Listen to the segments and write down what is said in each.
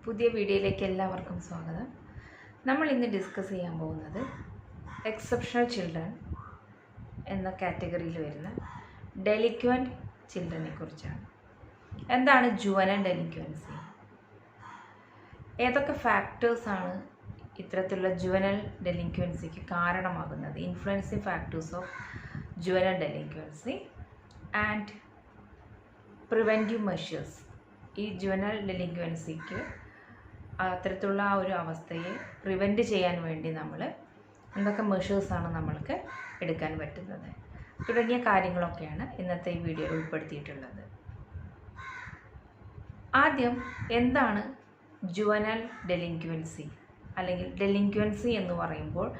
പുതിയ വീഡിയോയിലേക്ക് എല്ലാവർക്കും സ്വാഗതം. നമ്മൾ ഇന്ന് ഡിസ്കസ് ചെയ്യാൻ പോകുന്നത് എക്സെപ്ഷണൽ ചിൽഡ്രൻ എന്ന കാറ്റഗറിയിൽ വരുന്ന ഡെലിക്വൻറ്റ് ചിൽഡ്രനെ കുറിച്ചാണ്. എന്താണ് ജുവനൽ ഡെലിക്വൻസി? ഏതൊക്കെ ഫാക്ടേഴ്സാണ് ഇത്തരത്തിലുള്ള ജുവനൽ ഡെലിക്വൻസിക്ക് കാരണമാകുന്നത്? Influencing factors of juvenile delinquency and preventive measures. ഈ ജുവനൽ ഡെലിക്വൻസിക്ക് അത്തരത്തിലുള്ള ആ ഒരു അവസ്ഥയെ പ്രിവെൻറ്റ് ചെയ്യാൻ വേണ്ടി നമ്മൾ എന്തൊക്കെ മെഷേഴ്സാണ് നമ്മൾക്ക് എടുക്കാൻ പറ്റുന്നത് തുടങ്ങിയ കാര്യങ്ങളൊക്കെയാണ് ഇന്നത്തെ ഈ വീഡിയോയിൽ ഉൾപ്പെടുത്തിയിട്ടുള്ളത്. ആദ്യം എന്താണ് ജുവനൽ ഡെലിക്വൻസി അല്ലെങ്കിൽ ഡെലിക്വൻസി എന്ന് പറയുമ്പോൾ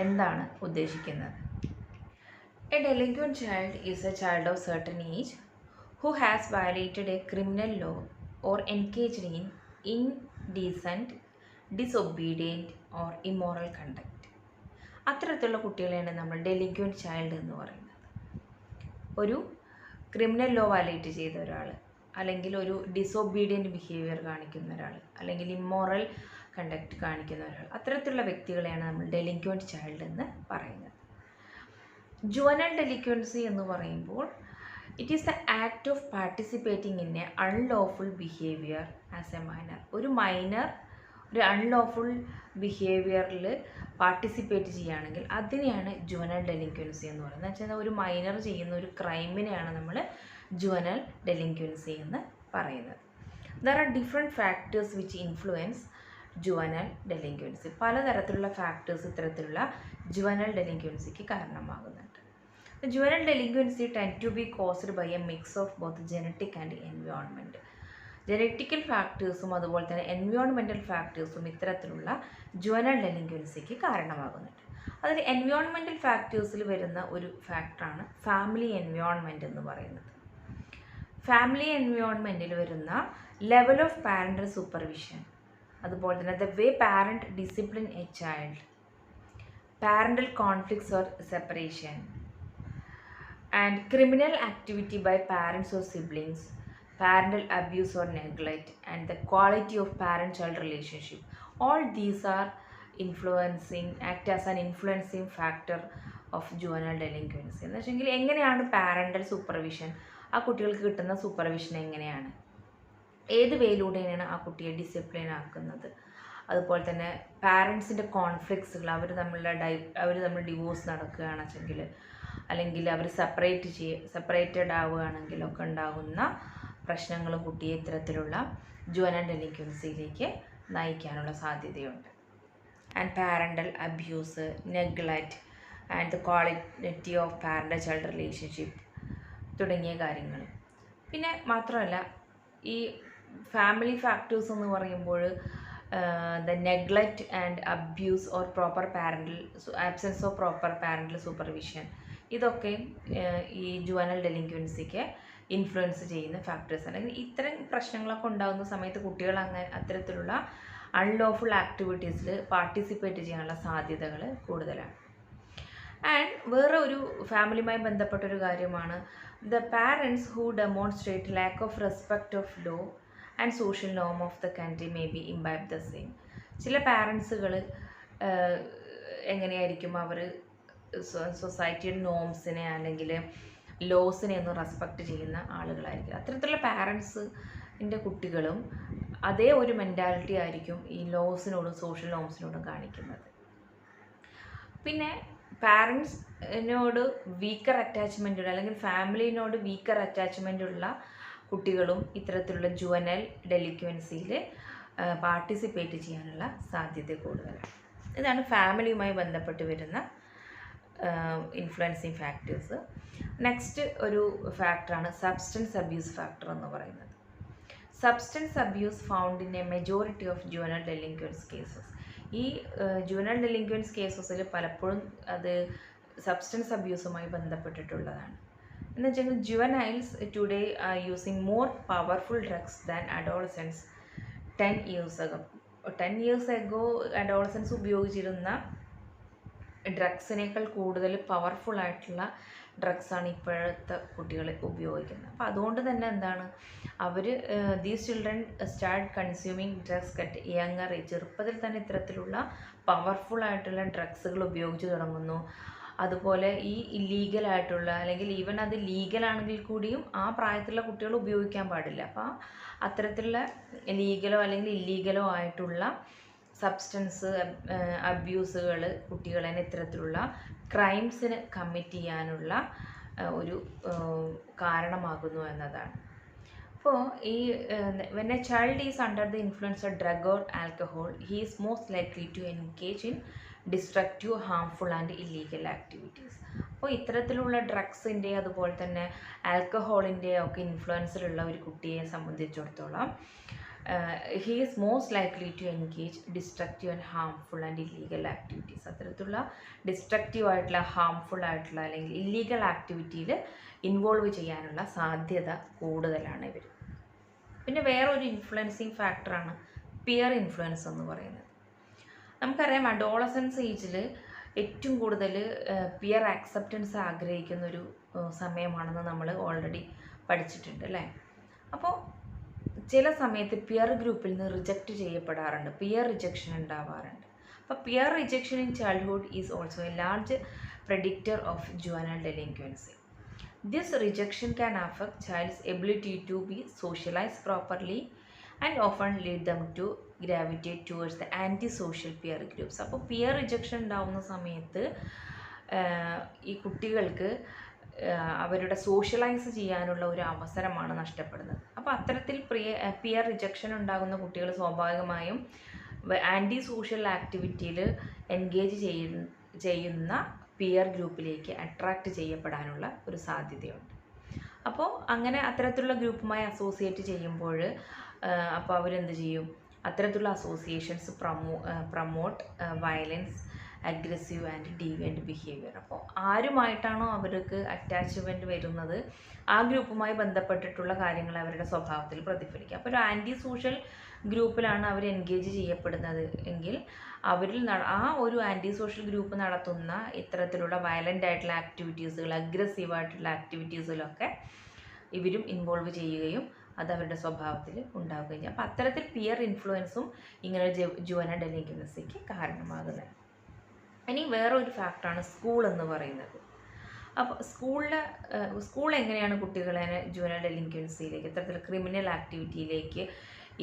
എന്താണ് ഉദ്ദേശിക്കുന്നത്? A ഡെലിക്വൻറ്റ് child is A child of certain age who has violated a criminal law or engaged in indecent, disobedient or immoral conduct. അത്തരത്തിലുള്ള കുട്ടികളെയാണ് നമ്മൾ ഡെലിക്വൻറ്റ് ചൈൽഡ് എന്ന് പറയുന്നത്. ഒരു ക്രിമിനൽ ലോ വയലേറ്റ് ചെയ്ത ഒരാൾ, അല്ലെങ്കിൽ ഒരു ഡിസൊബീഡിയൻറ്റ് ബിഹേവിയർ കാണിക്കുന്ന ഒരാൾ, അല്ലെങ്കിൽ ഇമ്മോറൽ കണ്ടക്റ്റ് കാണിക്കുന്ന ഒരാൾ, അത്തരത്തിലുള്ള വ്യക്തികളെയാണ് നമ്മൾ ഡെലിക്വൻറ്റ് ചൈൽഡ് എന്ന് പറയുന്നത്. ജുവനൽ ഡെലിക്വൻസി എന്ന് പറയുമ്പോൾ it is the act of participating in A unlawful behaviour as A minor. ഒരു മൈനർ ഒരു അൺലോഫുൾ ബിഹേവിയറിൽ പാർട്ടിസിപ്പേറ്റ് ചെയ്യുകയാണെങ്കിൽ അതിനെയാണ് ജുവനൽ ഡെലിക്വൻസി എന്ന് പറയുന്നത്. എന്ന് വെച്ചാൽ ഒരു മൈനർ ചെയ്യുന്ന ഒരു ക്രൈമിനെയാണ് നമ്മൾ ജുവനൽ ഡെലിക്വൻസി എന്ന് പറയുന്നത്. There are different factors which influence juvenile delinquency. പലതരത്തിലുള്ള ഫാക്ടേഴ്സ് ഇത്തരത്തിലുള്ള ജുവനൽ ഡെലിക്വൻസിക്ക് കാരണമാകുന്നുണ്ട്. The juvenile delinquency tend to be caused by a mix of both genetic and environment. Genetical ഫാക്ടേഴ്സും അതുപോലെ തന്നെ എൻവയോൺമെൻറ്റൽ ഫാക്ടേഴ്സും ഇത്തരത്തിലുള്ള ജുവനൽ ഡെലിക്വൻസിക്ക് കാരണമാകുന്നുണ്ട്. അതിൽ എൻവയോൺമെൻറ്റൽ ഫാക്ടേഴ്സിൽ വരുന്ന ഒരു ഫാക്ടറാണ് ഫാമിലി എൻവയോൺമെൻറ്റ് എന്ന് പറയുന്നത്. ഫാമിലി എൻവയോൺമെൻറ്റിൽ വരുന്ന ലെവൽ ഓഫ് പാരൻ്റൽ സൂപ്പർവിഷൻ, അതുപോലെ തന്നെ the way parent discipline A child, parental conflicts or separation, and criminal activity by parents or siblings, parental abuse or neglect, and the quality of parent-child relationship. All these are act as an influencing factor of juvenile delinquency. എന്ന് വെച്ചെങ്കിൽ എങ്ങനെയാണ് parental supervision, ആ കുട്ടികൾക്ക് കിട്ടുന്ന supervision എങ്ങനെയാണ്, ഏത് വേയിലൂടെയാണ് ആ കുട്ടിയെ ഡിസിപ്ലിൻ ആക്കുന്നത്, അതുപോലെ തന്നെ പാരൻസിൻ്റെ കോൺഫ്ലിക്ട്സുകൾ, അവർ തമ്മിൽ ഡിവോഴ്സ് നടക്കുകയാണെന്ന് വെച്ചെങ്കിൽ, അല്ലെങ്കിൽ അവർ സെപ്പറേറ്റഡ് ആവുകയാണെങ്കിലൊക്കെ ഉണ്ടാകുന്ന പ്രശ്നങ്ങൾ കുട്ടിയെ ഇത്തരത്തിലുള്ള ജുവനൽ ഡെലിക്വൻസിയിലേക്ക് നയിക്കാനുള്ള സാധ്യതയുണ്ട്. And parental abuse, neglect and the quality of parent child relationship തുടങ്ങിയ കാര്യങ്ങൾ. പിന്നെ മാത്രമല്ല ഈ ഫാമിലി ഫാക്ടേഴ്സ് എന്ന് പറയുമ്പോൾ the neglect and abuse or absence of proper parental supervision, ഇതൊക്കെ ഈ ജുവനൽ ഡെലിക്വൻസിക്ക് ഇൻഫ്ലുവൻസ് ചെയ്യുന്ന ഫാക്ടേഴ്സ്. അല്ലെങ്കിൽ ഇത്തരം പ്രശ്നങ്ങളൊക്കെ ഉണ്ടാകുന്ന സമയത്ത് കുട്ടികൾ അത്തരത്തിലുള്ള അൺലോഫുൾ ആക്ടിവിറ്റീസിൽ പാർട്ടിസിപ്പേറ്റ് ചെയ്യാനുള്ള സാധ്യതകൾ കൂടുതലാണ്. ആൻഡ് വേറെ ഒരു ഫാമിലിയുമായി ബന്ധപ്പെട്ടൊരു കാര്യമാണ് the parents who demonstrate lack of respect of law and social നോം of the country may be imbibe the same. ചില പാരൻസുകൾ എങ്ങനെയായിരിക്കും, അവർ സൊസൈറ്റിയുടെ നോംസിനെ അല്ലെങ്കിൽ ലോസിനെ ഒന്നും റെസ്പെക്റ്റ് ചെയ്യുന്ന ആളുകളായിരിക്കും. അത്തരത്തിലുള്ള പാരൻസിൻ്റെ കുട്ടികളും അതേ ഒരു മെൻറ്റാലിറ്റി ആയിരിക്കും ഈ ലോസിനോടും സോഷ്യൽ നോംസിനോടും കാണിക്കുന്നത്. പിന്നെ പാരൻസിനോട് വീക്കർ അറ്റാച്ച്മെൻറ്റുള്ള അല്ലെങ്കിൽ ഫാമിലിനോട് വീക്കർ അറ്റാച്ച്മെൻറ്റുള്ള കുട്ടികളും ഇത്തരത്തിലുള്ള ജുവനൽ ഡെലിക്വൻസിയിൽ പാർട്ടിസിപ്പേറ്റ് ചെയ്യാനുള്ള സാധ്യത കൂടുതലാണ്. ഇതാണ് ഫാമിലിയുമായി ബന്ധപ്പെട്ട് വരുന്ന ഇൻഫ്ലുവൻസിങ് ഫാക്ടേഴ്സ്. നെക്സ്റ്റ് ഒരു ഫാക്ടറാണ് സബ്സ്റ്റൻസ് അബ്യൂസ് ഫാക്ടർ എന്ന് പറയുന്നത്. Substance abuse found in A majority of juvenile delinquents cases. ഈ ജുവനൽ ഡെലിക്വൻസ് കേസസിൽ പലപ്പോഴും അത് സബ്സ്റ്റൻസ് അബ്യൂസുമായി ബന്ധപ്പെട്ടിട്ടുള്ളതാണ്. എന്ന് വെച്ചാൽ juveniles today are using more powerful drugs than adolescence 10 years ago. 10 years ago adolescence ഉപയോഗിച്ചിരുന്ന ഡ്രഗ്സിനേക്കാൾ കൂടുതൽ പവർഫുൾ ആയിട്ടുള്ള ഡ്രഗ്സാണ് ഇപ്പോഴത്തെ കുട്ടികൾ ഉപയോഗിക്കുന്നത്. അപ്പോൾ അതുകൊണ്ട് തന്നെ എന്താണ് അവർ these children start consuming drugs at younger age. ചെറുപ്പത്തിൽ തന്നെ ഇത്തരത്തിലുള്ള പവർഫുൾ ആയിട്ടുള്ള ഡ്രഗ്സുകൾ ഉപയോഗിച്ച് തുടങ്ങുന്നു. അതുപോലെ ഈ ഇല്ലീഗലായിട്ടുള്ള അല്ലെങ്കിൽ ഈവൻ അത് ലീഗലാണെങ്കിൽ കൂടിയും ആ പ്രായത്തിലുള്ള കുട്ടികൾ ഉപയോഗിക്കാൻ പാടില്ല. അപ്പോൾ അത്തരത്തിലുള്ള ലീഗലോ അല്ലെങ്കിൽ ഇല്ലീഗലോ ആയിട്ടുള്ള സബ്സ്റ്റൻസ് അബ്യൂസുകൾ കുട്ടികളെ ഇത്തരത്തിലുള്ള ക്രൈംസിന് കമ്മിറ്റ് ചെയ്യാനുള്ള ഒരു കാരണമാകുന്നു എന്നതാണ്. അപ്പോൾ ഈ when a child is under the influence of drug or alcohol, he is most likely to engage in destructive, harmful and illegal activities. അപ്പോൾ ഇത്തരത്തിലുള്ള ഡ്രഗ്സിൻ്റെ അതുപോലെ തന്നെ ആൽക്കഹോളിൻ്റെ ഒക്കെ ഇൻഫ്ലുവൻസിലുള്ള ഒരു കുട്ടിയെ സംബന്ധിച്ചിടത്തോളം he is most likely to engage destructive and harmful and illegal activities. അത്തരത്തിലുള്ള destructive ആയിട്ടുള്ള ഹാംഫുൾ ആയിട്ടുള്ള അല്ലെങ്കിൽ ഇല്ലീഗൽ ആക്ടിവിറ്റിയിൽ ഇൻവോൾവ് ചെയ്യാനുള്ള സാധ്യത കൂടുതലാണ് ഇവർ. പിന്നെ വേറൊരു ഇൻഫ്ലുവൻസിങ് ഫാക്ടറാണ് പിയർ ഇൻഫ്ലുവൻസ് എന്ന് പറയുന്നത്. നമുക്കറിയാം അഡോളസൻസ് ഏജിൽ ഏറ്റവും കൂടുതൽ പിയർ ആക്സെപ്റ്റൻസ് ആഗ്രഹിക്കുന്നൊരു സമയമാണെന്ന് നമ്മൾ ഓൾറെഡി പഠിച്ചിട്ടുണ്ട് അല്ലേ. അപ്പോൾ ചില സമയത്ത് പിയർ ഗ്രൂപ്പിൽ നിന്ന് റിജക്റ്റ് ചെയ്യപ്പെടാറുണ്ട്, പിയർ റിജക്ഷൻ ഉണ്ടാവാറുണ്ട്. അപ്പോൾ peer rejection in childhood is also a large predictor of juvenile delinquency. This rejection can affect child's ability to be socialized properly and often lead them to gravitate towards the antisocial peer groups. അപ്പോൾ peer rejection ഉണ്ടാവുന്ന സമയത്ത് ഈ കുട്ടികൾക്ക് അവരുടെ socialise ചെയ്യാനുള്ള ഒരു അവസരമാണ് നഷ്ടപ്പെടുന്നത്. അപ്പോൾ അത്തരത്തിൽ പിയർ റിജക്ഷൻ ഉണ്ടാകുന്ന കുട്ടികൾ സ്വാഭാവികമായും ആൻറ്റി സോഷ്യൽ ആക്ടിവിറ്റിയിൽ എൻഗേജ് ചെയ്യുന്ന പിയർ ഗ്രൂപ്പിലേക്ക് അട്രാക്റ്റ് ചെയ്യപ്പെടാനുള്ള ഒരു സാധ്യതയുണ്ട്. അപ്പോൾ അങ്ങനെ അത്തരത്തിലുള്ള ഗ്രൂപ്പുമായി അസോസിയേറ്റ് ചെയ്യുമ്പോൾ അപ്പോൾ അവരെന്ത് ചെയ്യും, അത്തരത്തിലുള്ള associations promote violence, aggressive and deviant behaviour. അപ്പോൾ ആരുമായിട്ടാണോ അവർക്ക് അറ്റാച്ച്മെൻറ്റ് വരുന്നത് ആ ഗ്രൂപ്പുമായി ബന്ധപ്പെട്ടിട്ടുള്ള കാര്യങ്ങൾ അവരുടെ സ്വഭാവത്തിൽ പ്രതിഫലിക്കുക. അപ്പോൾ ഒരു ആൻറ്റി സോഷ്യൽ ഗ്രൂപ്പിലാണ് അവർ എൻഗേജ് ചെയ്യപ്പെടുന്നത് എങ്കിൽ അവരിൽ ആ ഒരു ആൻറ്റി സോഷ്യൽ ഗ്രൂപ്പ് നടത്തുന്ന ഇത്തരത്തിലുള്ള വയലൻ്റ് ആയിട്ടുള്ള ആക്ടിവിറ്റീസുകൾ, അഗ്രസീവായിട്ടുള്ള ആക്ടിവിറ്റീസിലൊക്കെ ഇവരും ഇൻവോൾവ് ചെയ്യുകയും അത് അവരുടെ സ്വഭാവത്തിൽ ഉണ്ടാവുകയും ചെയ്യും. അപ്പോൾ അത്തരത്തിൽ പിയർ ഇൻഫ്ലുവൻസും ഇങ്ങനെ ജുവനൈൽ ഡെലിൻക്വൻസിക്ക് കാരണമാകുന്നത്. ഇനി വേറൊരു ഫാക്ടറാണ് സ്കൂൾ എന്ന് പറയുന്നത്. അപ്പോൾ സ്കൂൾ എങ്ങനെയാണ് കുട്ടികളെ ജുവനൈൽ ഡെലിൻക്വൻസിയിലേക്ക്, ഇത്തരത്തിൽ ക്രിമിനൽ ആക്ടിവിറ്റിയിലേക്ക്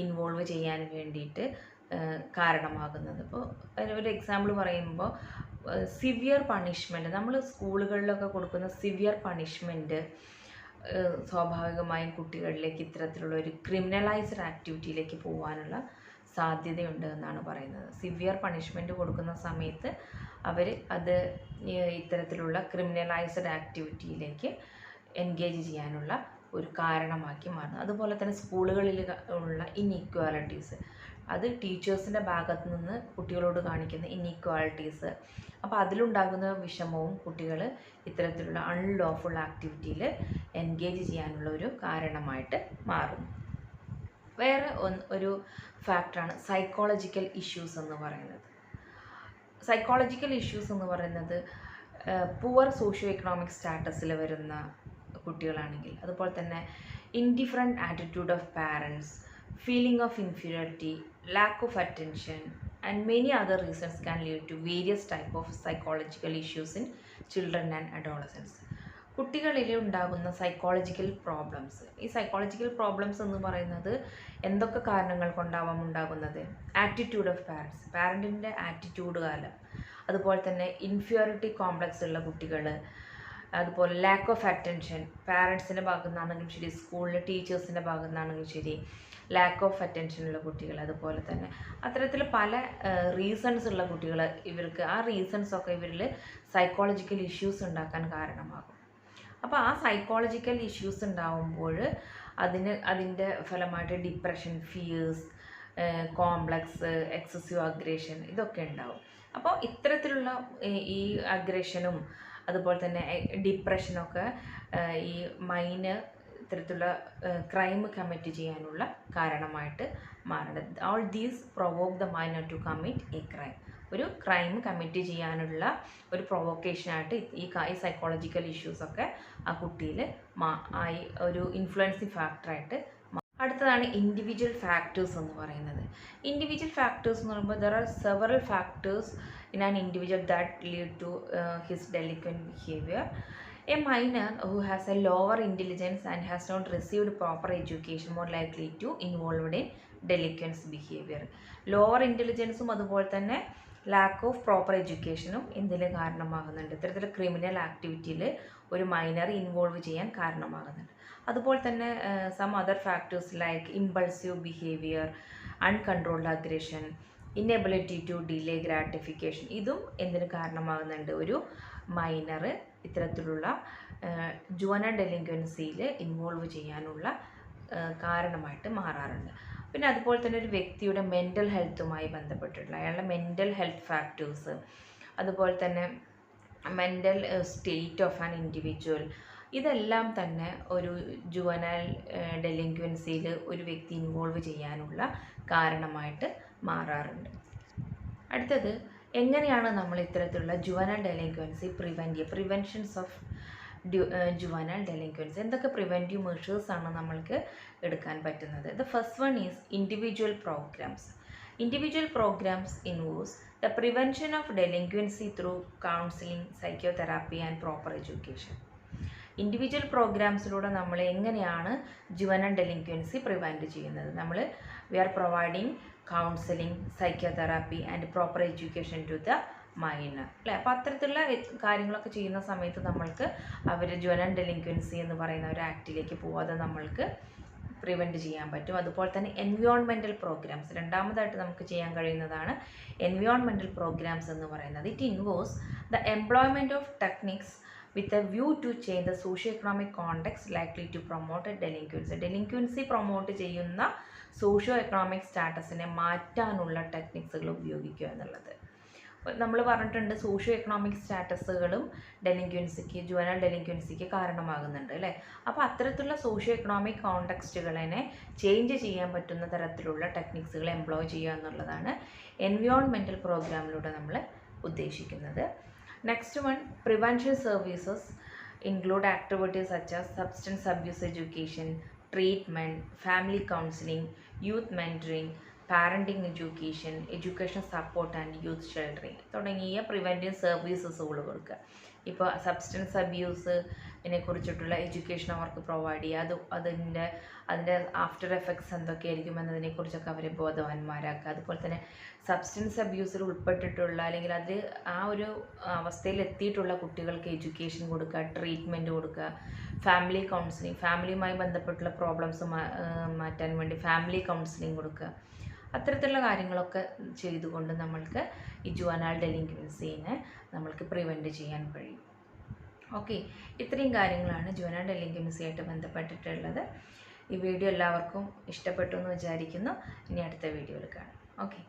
ഇൻവോൾവ് ചെയ്യാൻ വേണ്ടിയിട്ട് കാരണമാകുന്നത്. ഇപ്പോൾ ഒരു എക്സാമ്പിൾ പറയുമ്പോൾ സിവിയർ പണിഷ്മെൻറ്റ്, നമ്മൾ സ്കൂളുകളിലൊക്കെ കൊടുക്കുന്ന സിവിയർ പണിഷ്മെൻറ്റ് സ്വാഭാവികമായും കുട്ടികളിലേക്ക് ഇത്തരത്തിലുള്ള ഒരു ക്രിമിനലൈസ്ഡ് ആക്ടിവിറ്റിയിലേക്ക് പോകാനുള്ള സാധ്യതയുണ്ട് എന്നാണ് പറയുന്നത്. സിവിയർ പണിഷ്മെൻറ്റ് കൊടുക്കുന്ന സമയത്ത് അവർ അത് ഇത്തരത്തിലുള്ള ക്രിമിനലൈസ്ഡ് ആക്ടിവിറ്റിയിലേക്ക് എൻഗേജ് ചെയ്യാനുള്ള ഒരു കാരണമാക്കി മാറുന്നു. അതുപോലെ തന്നെ സ്കൂളുകളിൽ ഉള്ള ഇൻഇക്വാലിറ്റീസ്, അത് ടീച്ചേഴ്സിൻ്റെ ഭാഗത്ത് നിന്ന് കുട്ടികളോട് കാണിക്കുന്ന ഇൻഇക്വാലിറ്റീസ്, അപ്പോൾ അതിലുണ്ടാകുന്ന വിഷമവും കുട്ടികൾ ഇത്തരത്തിലുള്ള അൺലോഫുൾ ആക്ടിവിറ്റിയിൽ എൻഗേജ് ചെയ്യാനുള്ള ഒരു കാരണമായിട്ട് മാറുന്നു. വേറെ ഒരു ഫാക്ടറാണ് സൈക്കോളജിക്കൽ ഇഷ്യൂസ് എന്ന് പറയുന്നത്. സൈക്കോളജിക്കൽ ഇഷ്യൂസ് എന്ന് പറയുന്നത് പുവർ സോഷ്യോ എക്കണോമിക് സ്റ്റാറ്റസിൽ വരുന്ന കുട്ടികളാണെങ്കിൽ, അതുപോലെ തന്നെ indifferent attitude of parents, feeling of inferiority, lack of attention and many other reasons can lead to various type of psychological issues in children and adolescents. കുട്ടികളിൽ ഉണ്ടാകുന്ന psychological problems, ഈ psychological problems എന്ന് പറയുന്നത് എന്തൊക്കെ കാരണങ്ങൾ കൊണ്ടാവാം ഉണ്ടാകുന്നത്? ആറ്റിറ്റ്യൂഡ് ഓഫ് പാരൻറ്റിൻ്റെ ആറ്റിറ്റ്യൂഡ് കാലം, അതുപോലെ തന്നെ ഇൻഫീരിയോറിറ്റി കോംപ്ലക്സ് ഉള്ള കുട്ടികൾ, അതുപോലെ ലാക്ക് ഓഫ് അറ്റൻഷൻ പാരൻസിൻ്റെ ഭാഗത്തു നിന്നാണെങ്കിലും ശരി, സ്കൂളിലെ ടീച്ചേഴ്സിൻ്റെ ഭാഗത്തു നിന്നാണെങ്കിലും ശരി, ലാക്ക് ഓഫ് അറ്റൻഷനുള്ള കുട്ടികൾ, അതുപോലെ തന്നെ അത്തരത്തിൽ പല റീസൺസ് ഉള്ള കുട്ടികൾ, ഇവർക്ക് ആ റീസൺസൊക്കെ ഇവരിൽ സൈക്കോളജിക്കൽ ഇഷ്യൂസ് ഉണ്ടാക്കാൻ കാരണമാകും. അപ്പോൾ ആ സൈക്കോളജിക്കൽ ഇഷ്യൂസ് ഉണ്ടാകുമ്പോൾ അതിൻ്റെ ഫലമായിട്ട് depression, fears, complex, excessive aggression ഇതൊക്കെ ഉണ്ടാവും. അപ്പോൾ ഇത്തരത്തിലുള്ള ഈ അഗ്രഷനും അതുപോലെ തന്നെ ഡിപ്രഷനൊക്കെ ഈ മൈനർ ഇത്തരത്തിലുള്ള ക്രൈം കമ്മിറ്റ് ചെയ്യാനുള്ള കാരണമായിട്ട് മാറുന്നത്. All these provoke the minor to commit a crime. ഒരു ക്രൈം കമ്മിറ്റ് ചെയ്യാനുള്ള ഒരു പ്രൊവോക്കേഷനായിട്ട് ഈ സൈക്കോളജിക്കൽ ഇഷ്യൂസൊക്കെ ആ കുട്ടിയിൽ ആയി ഒരു ഇൻഫ്ലുവൻസിങ് ഫാക്ടറായിട്ട്. അടുത്തതാണ് ഇൻഡിവിജ്വൽ ഫാക്ടേഴ്സ് എന്ന് പറയുന്നത്. ഇൻഡിവിജ്വൽ ഫാക്ടേഴ്സ് എന്ന് പറയുമ്പോൾ there are several factors in an individual that lead to his delinquent behaviour. A minor who has a lower intelligence and has not received proper education more likely to involved in delinquent behavior. Lower ഇൻ്റലിജൻസും അതുപോലെ തന്നെ lack of proper എഡ്യൂക്കേഷനും എന്തിന് കാരണമാകുന്നുണ്ട്? ഇത്തരത്തിൽ criminal ആക്ടിവിറ്റിയിൽ ഒരു minor involve ചെയ്യാൻ കാരണമാകുന്നുണ്ട്. അതുപോലെ തന്നെ some other factors like impulsive behaviour, uncontrolled aggression, inability to delay gratification, ഇതും എന്തിന് കാരണമാകുന്നുണ്ട്? ഒരു മൈനർ ഇത്തരത്തിലുള്ള ജുവനൈൽ ഡെലിക്വൻസിയിൽ ഇൻവോൾവ് ചെയ്യാനുള്ള കാരണമായിട്ട് മാറാറുണ്ട്. പിന്നെ അതുപോലെ തന്നെ ഒരു വ്യക്തിയുടെ മെൻ്റൽ ഹെൽത്തുമായി ബന്ധപ്പെട്ടിട്ടുള്ള അയാളുടെ മെൻ്റൽ ഹെൽത്ത് ഫാക്ടേഴ്സ്, അതുപോലെ തന്നെ mental state of an individual, ഇതെല്ലാം തന്നെ ഒരു ജുവനൈൽ ഡെലിക്വൻസിയിൽ ഒരു വ്യക്തി ഇൻവോൾവ് ചെയ്യാനുള്ള കാരണമായിട്ട് മാറാറുണ്ട്. അടുത്തത്, എങ്ങനെയാണ് നമ്മൾ ഇത്തരത്തിലുള്ള juvenile delinquency preventions of juvenile delinquency, എന്തൊക്കെ പ്രിവെൻറ്റീവ് മെഷേഴ്സാണ് നമ്മൾക്ക് എടുക്കാൻ പറ്റുന്നത്? The first one is individual programmes. Individual programmes involves the prevention of delinquency through counselling, psychotherapy and proper education. Individual പ്രോഗ്രാംസിലൂടെ നമ്മൾ എങ്ങനെയാണ് ജുവനൈൽ ഡെലിക്വൻസി പ്രിവെൻറ്റ് ചെയ്യുന്നത്? We are providing counselling, psychotherapy and proper education to the minor, അല്ലേ? അപ്പോൾ അത്തരത്തിലുള്ള കാര്യങ്ങളൊക്കെ ചെയ്യുന്ന സമയത്ത് നമ്മൾക്ക് അവർ ജുവനൈൽ ഡെലിക്വൻസി എന്ന് പറയുന്ന ഒരു ആക്റ്റിലേക്ക് പോവാതെ നമ്മൾക്ക് പ്രിവെൻറ്റ് ചെയ്യാൻ പറ്റും. അതുപോലെ തന്നെ എൻവയോൺമെൻറ്റൽ പ്രോഗ്രാംസ്, രണ്ടാമതായിട്ട് നമുക്ക് ചെയ്യാൻ കഴിയുന്നതാണ് എൻവയോൺമെൻറ്റൽ പ്രോഗ്രാംസ് എന്ന് പറയുന്നത്. It involves the employment of techniques with a view to change the socio economic context likely to promote delinquency. Delinquency promote ചെയ്യുന്ന സോഷ്യോ എക്കണോമിക് സ്റ്റാറ്റസിനെ മാറ്റാനുള്ള ടെക്നിക്സുകൾ ഉപയോഗിക്കുക എന്നുള്ളത്. നമ്മൾ പറഞ്ഞിട്ടുണ്ട് സോഷ്യോ എക്കണോമിക് സ്റ്റാറ്റസുകളും ജുവനൈൽ ഡെലിക്വൻസിക്ക് കാരണമാകുന്നുണ്ട്, അല്ലേ? അപ്പോൾ അത്തരത്തിലുള്ള സോഷ്യോ എക്കണോമിക് കോണ്ടെക്സ്റ്റുകളെ ചേഞ്ച് ചെയ്യാൻ പറ്റുന്ന തരത്തിലുള്ള ടെക്നിക്സുകൾ എംപ്ലോയ് ചെയ്യുക എന്നുള്ളതാണ് എൻവയോൺമെൻറ്റൽ പ്രോഗ്രാമിലൂടെ നമ്മൾ ഉദ്ദേശിക്കുന്നത്. Next one, prevention services include activities such as substance abuse education, treatment, family counselling, youth mentoring, parenting education, education support and youth sheltering തുടങ്ങിയ പ്രിവെൻറ്റീവ് സർവീസസുകൾ കൊടുക്കുക. ഇപ്പോൾ സബ്സ്റ്റൻസ് അബ്യൂസിനെ കുറിച്ചിട്ടുള്ള എഡ്യൂക്കേഷൻ അവർക്ക് പ്രൊവൈഡ് ചെയ്യുക, അതിൻ്റെ ആഫ്റ്റർ എഫക്ട്സ് എന്തൊക്കെയായിരിക്കും എന്നതിനെക്കുറിച്ചൊക്കെ അവരെ ബോധവാന്മാരാക്കുക. അതുപോലെ തന്നെ സബ്സ്റ്റൻസ് അബ്യൂസിൽ ഉൾപ്പെട്ടിട്ടുള്ള അല്ലെങ്കിൽ അത് ആ ഒരു അവസ്ഥയിൽ എത്തിയിട്ടുള്ള കുട്ടികൾക്ക് എഡ്യൂക്കേഷൻ കൊടുക്കുക, ട്രീറ്റ്മെൻറ്റ് കൊടുക്കുക, ഫാമിലി കൗൺസിലിംഗ്, ഫാമിലിയുമായി ബന്ധപ്പെട്ടുള്ള പ്രോബ്ലംസ് മാറ്റാൻ വേണ്ടി ഫാമിലി കൗൺസിലിംഗ് കൊടുക്കുക. അത്തരത്തിലുള്ള കാര്യങ്ങളൊക്കെ ചെയ്തുകൊണ്ട് നമ്മൾക്ക് ഈ ജുവനൈൽ ഡെലിക്വൻസിനെ നമ്മൾക്ക് പ്രിവെൻറ്റ് ചെയ്യാൻ കഴിയും. ഓക്കെ, ഇത്രയും കാര്യങ്ങളാണ് ജുവനൈൽ ഡെലിക്വൻസിയായിട്ട് ബന്ധപ്പെട്ടിട്ടുള്ളത്. ഈ വീഡിയോ എല്ലാവർക്കും ഇഷ്ടപ്പെട്ടു എന്ന് വിചാരിക്കുന്നു. ഇനി അടുത്ത വീഡിയോയിൽ കാണാം. ഓക്കെ.